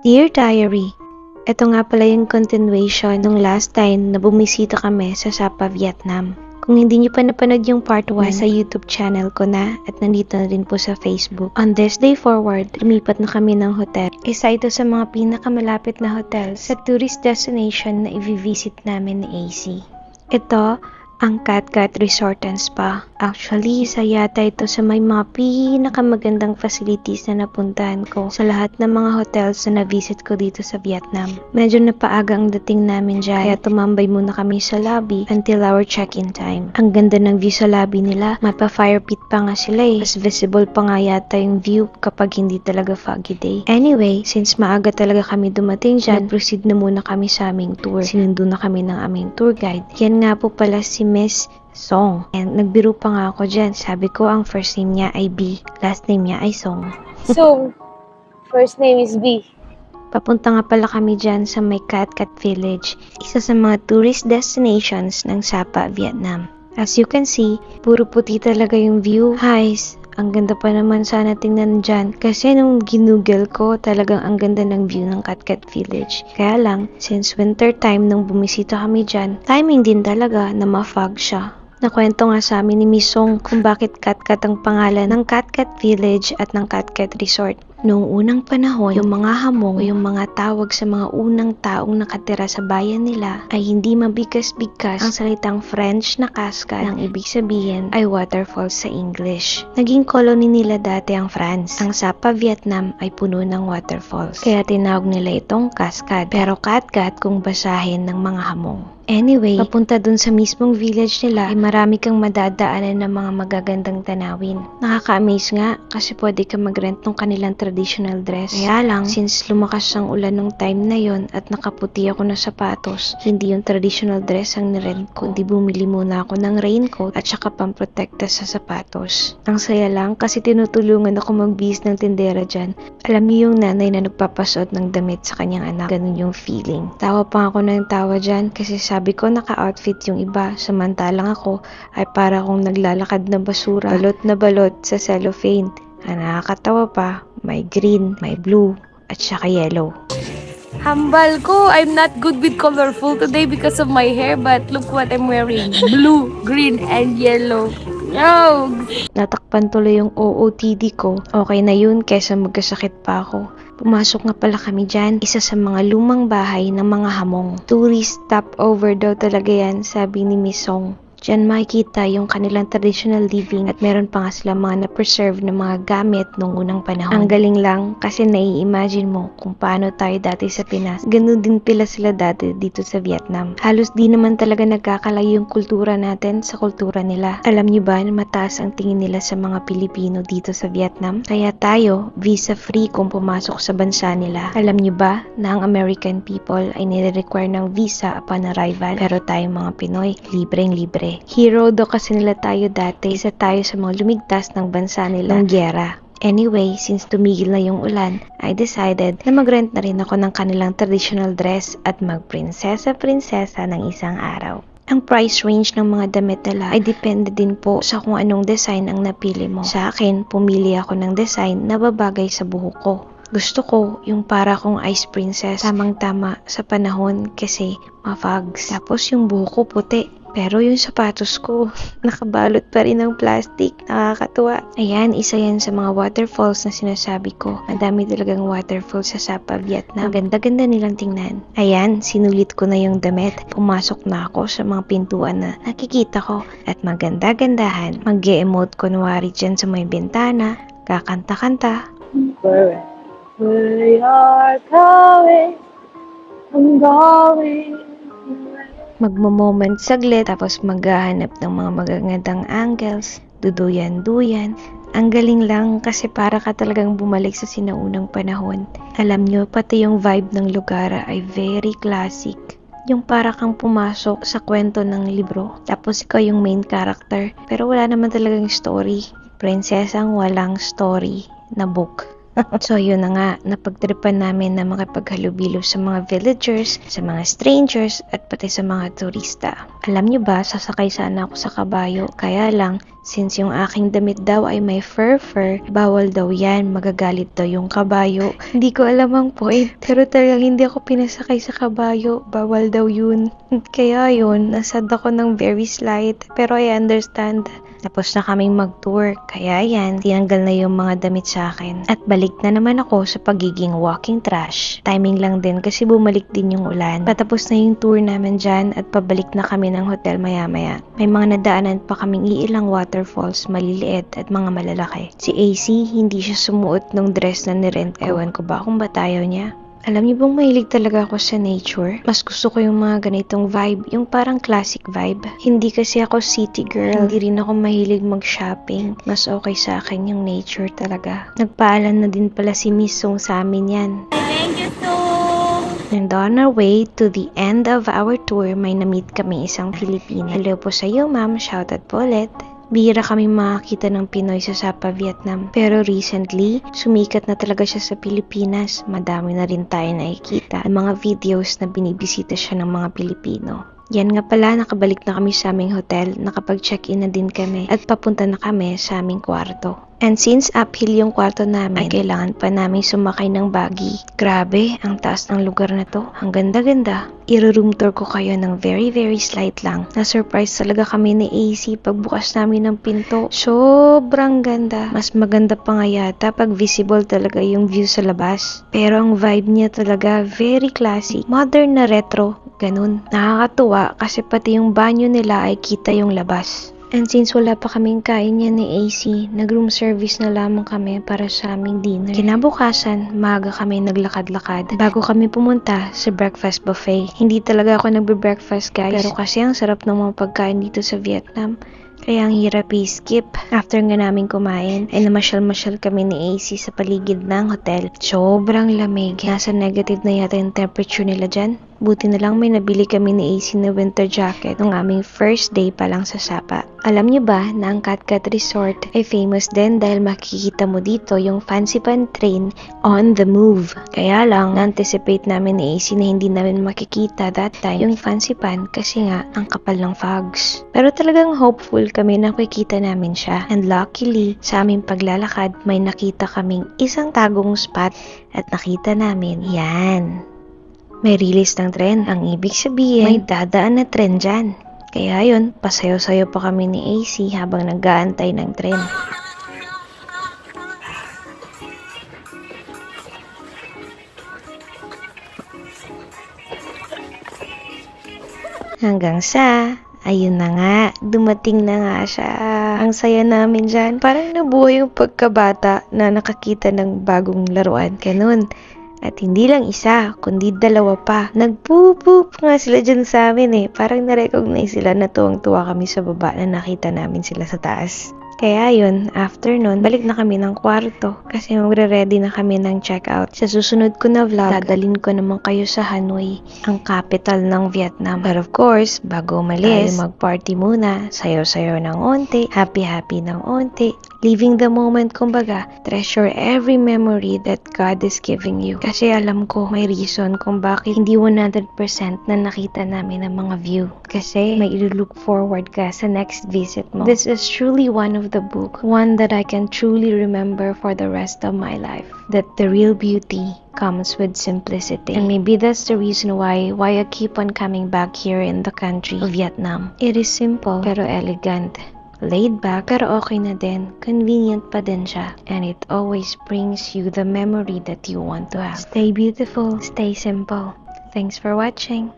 Dear Diary, ito nga pala yung continuation nung last time na bumisita kami sa Sapa, Vietnam. Kung hindi niyo pa napanood yung part 1, sa YouTube channel ko na at nandito na rin po sa Facebook. On this day forward, lumipat na kami ng hotel. Isa ito sa mga pinakamalapit na hotel sa tourist destination na i-visit namin ni AC. Ito ang Katkat Resort and Spa. Actually, isa yata ito sa may mga pinakamagandang facilities na napuntahan ko sa lahat ng mga hotels na na-visit ko dito sa Vietnam. Medyo napaaga ang dating namin dyan, kaya tumambay muna kami sa lobby until our check-in time. Ang ganda ng view sa lobby nila, mapa-fire pit pa nga sila eh. Mas visible pa nga yata yung view kapag hindi talaga foggy day. Anyway, since maaga talaga kami dumating dyan, proceed na muna kami sa aming tour. Sinundo na kami ng aming tour guide. Yan nga po pala si Miss Song. And nagbiro pa nga ako dyan. Sabi ko ang first name niya ay B, last name niya ay Song. So, first name is B. Papunta nga pala kami dyan sa may Katkat Village, isa sa mga tourist destinations ng Sapa, Vietnam. As you can see, puro puti talaga yung view. Guys, ang ganda pa naman sana tingnan dyan. Kasi nung ginugel ko, talagang ang ganda ng view ng Katkat Village. Kaya lang, since winter time nung bumisita kami dyan, timing din talaga na ma-fog siya. Nakwento nga sa amin ni Miss Song kung bakit Katkat ang pangalan ng Katkat Village at ng Katkat Resort. Noong unang panahon, yung mga hamong o yung mga tawag sa mga unang taong nakatira sa bayan nila ay hindi mabigas-bigkas ang salitang French na cascade. Ang ibig sabihin ay waterfalls sa English. Naging colony nila dati ang France. Ang Sapa, Vietnam ay puno ng waterfalls. Kaya tinawag nila itong cascade. Pero Katkat kung basahin ng mga hamong. Anyway, papunta dun sa mismong village nila ay marami kang madadaanan ng mga magagandang tanawin. Nakaka-amaze nga kasi pwede ka mag-rent ng kanilang traditional dress. Kaya lang, since lumakas ang ulan nung time na yon at nakaputi ako na sapatos, hindi yung traditional dress ang nirent ko, kundi bumili muna ako ng raincoat at saka pamprotekta sa sapatos. Ang saya lang kasi tinutulungan ako magbihis ng tindera dyan. Alam niyo yung nanay na nagpapasuot ng damit sa kanyang anak. Ganun yung feeling. Tawa pa ako ng tawa dyan kasi sabi ko naka-outfit yung iba, samantalang ako ay para akong naglalakad na basura, balot na balot sa cellophane. Ang nakakatawa pa, may green, may blue, at saka yellow. Hambal ko, I'm not good with colorful today because of my hair, but look what I'm wearing. Blue, green, and yellow. No! Natakpan tuloy yung OOTD ko. Okay na yun kesa magkasakit pa ako. Pumasok nga pala kami dyan, isa sa mga lumang bahay ng mga hamong. Tourist stopover daw talaga yan, sabi ni Miss Song. Diyan makikita yung kanilang traditional living at meron pa nga sila mga na-preserve na mga gamit nung unang panahon. Ang galing lang kasi nai-imagine mo kung paano tayo dati sa Pinas. Ganun din pala sila dati dito sa Vietnam. Halos di naman talaga nagkakalayo yung kultura natin sa kultura nila. Alam niyo ba na mataas ang tingin nila sa mga Pilipino dito sa Vietnam? Kaya tayo, visa-free kung pumasok sa bansa nila. Alam niyo ba na ang American people ay nire-require ng visa upon arrival? Pero tayong mga Pinoy, libreng-libre. Hero daw kasi nila tayo dati, isa tayo sa mga lumigtas ng bansa nila ng gyera. Anyway, since tumigil na yung ulan, I decided na mag-rent na rin ako ng kanilang traditional dress at mag-prinsesa-prinsesa ng isang araw. Ang price range ng mga damit nila ay depende din po sa kung anong design ang napili mo. Sa akin, pumili ako ng design na babagay sa buhok ko. Gusto ko yung para kong ice princess, tamang-tama sa panahon kasi ma-fogs. Tapos yung buhok ko puti. Pero yung sapatos ko, nakabalot pa rin ng plastic. Nakakatuwa. Ayan, isa yan sa mga waterfalls na sinasabi ko. Madami talagang waterfalls sa Sapa, Vietnam. Ganda-ganda nilang tingnan. Ayan, sinulit ko na yung damit. Pumasok na ako sa mga pintuan na nakikita ko. At maganda-gandahan. Mag-e-emote kunwari dyan sa may bintana. Kakanta-kanta. Where we are going, I'm going. Magmo-moment saglit, tapos maghahanap ng mga magagandang angles, duduyan-duyan. Ang galing lang kasi para ka talagang bumalik sa sinaunang panahon. Alam nyo, pati yung vibe ng lugar ay very classic. Yung para kang pumasok sa kwento ng libro, tapos ikaw yung main character, pero wala naman talagang story. Prinsesang walang story na book. So yun na nga, napagtripan namin na makipaghalubilo sa mga villagers, sa mga strangers, at pati sa mga turista. Alam nyo ba, sasakay sana ako sa kabayo, kaya lang, since yung aking damit daw ay may fur, bawal daw yan, magagalit daw yung kabayo. Hindi ko alam ang point, pero talagang hindi ako pinasakay sa kabayo, bawal daw yun. Kaya yun, nasad ako ng very slight, pero I understand. Tapos na kaming mag-tour, kaya yan, tinanggal na yung mga damit sa akin. At balik na naman ako sa pagiging walking trash. Timing lang din kasi bumalik din yung ulan. Patapos na yung tour namin dyan at pabalik na kami ng hotel maya-maya. May mga nadaanan pa kaming iilang waterfalls, maliliit at mga malalaki. Si AC, hindi siya sumuot ng dress na nirent ko. Ewan ko ba kung ba't ayaw niya? Alam niyo bang mahilig talaga ako sa nature? Mas gusto ko yung mga ganitong vibe, yung parang classic vibe. Hindi kasi ako city girl, hindi rin ako mahilig mag-shopping. Mas okay sa akin yung nature talaga. Nagpaalam na din pala si Miss Song sa amin yan. Thank you, Song! And on our way to the end of our tour, may na-meet kami isang Filipina. Hello po sa iyo, ma'am. Shoutout po ulit. Bihira kami makakita ng Pinoy sa Sapa, Vietnam. Pero recently, sumikat na talaga siya sa Pilipinas. Madami na rin tayo nakikita ang mga videos na binibisita siya ng mga Pilipino. Yan nga pala, nakabalik na kami sa aming hotel, nakapag-check-in na din kami at papunta na kami sa aming kwarto. And since uphill yung kwarto namin, ay kailangan pa namin sumakay ng buggy. Grabe, ang taas ng lugar na to. Ang ganda-ganda. I-room tour ko kayo ng very slight lang. Na-surprise talaga kami ni AC pagbukas namin ng pinto. Sobrang ganda. Mas maganda pa nga yata pag visible talaga yung view sa labas. Pero ang vibe niya talaga very classic. Modern na retro. Ganun. Nakakatuwa kasi pati yung banyo nila ay kita yung labas. And since wala pa kaming kain niya ni AC, nag-room service na lamang kami para sa aming dinner. Kinabukasan, maaga kami naglakad-lakad bago kami pumunta sa breakfast buffet. Hindi talaga ako nagbe-breakfast, guys. Pero kasi ang sarap ng mga pagkain dito sa Vietnam. Kaya ang hirap i-skip. After nga namin kumain, ay namasyal-masyal kami ni AC sa paligid ng hotel. Sobrang lamig. Nasa negative na yata yung temperature nila dyan. Buti na lang may nabili kami ni AC na winter jacket nung aming first day pa lang sa Sapa. Alam niyo ba na ang Katkat Resort ay famous din dahil makikita mo dito yung fancy pan train on the move. Kaya lang, na-anticipate namin ni AC na hindi namin makikita that time yung fancy pan kasi nga ang kapal ng fogs. Pero talagang hopeful kami na makikita namin siya. And luckily, sa aming paglalakad, may nakita kaming isang tagong spot at nakita namin yan. May release ng tren. Ang ibig sabihin, may dadaan na tren dyan. Kaya yun, pasayo-sayo pa kami ni AC habang nag-aantay ng tren. Hanggang sa, ayun na nga, dumating na nga siya. Ang saya namin dyan. Parang nabuhay yung pagkabata na nakakita ng bagong laruan. Ganun. At hindi lang isa, kundi dalawa pa. Nag-poop nga sila dyan sa amin eh. Parang na-recognize sila na tuwang-tuwa kami sa baba na nakita namin sila sa taas. Kaya yun, after nun, balik na kami ng kwarto kasi magre-ready na kami ng check-out. Sa susunod ko na vlog, dadalhin ko naman kayo sa Hanoi, ang capital ng Vietnam. But of course, bago umalis, mag-party muna, sayo-sayo ng onti, happy-happy ng onti, living the moment, kumbaga, treasure every memory that God is giving you. Kasi alam ko, may reason kung bakit hindi 100% na nakita namin ang mga view. Kasi may i-look forward ka sa next visit mo. This is truly one of the book, one that I can truly remember for the rest of my life. That the real beauty comes with simplicity. And maybe that's the reason why I keep on coming back here in the country of Vietnam. It is simple, pero elegant. Laid back, pero okay na din. Convenient pa din siya. And it always brings you the memory that you want to have. Stay beautiful, stay simple. Thanks for watching.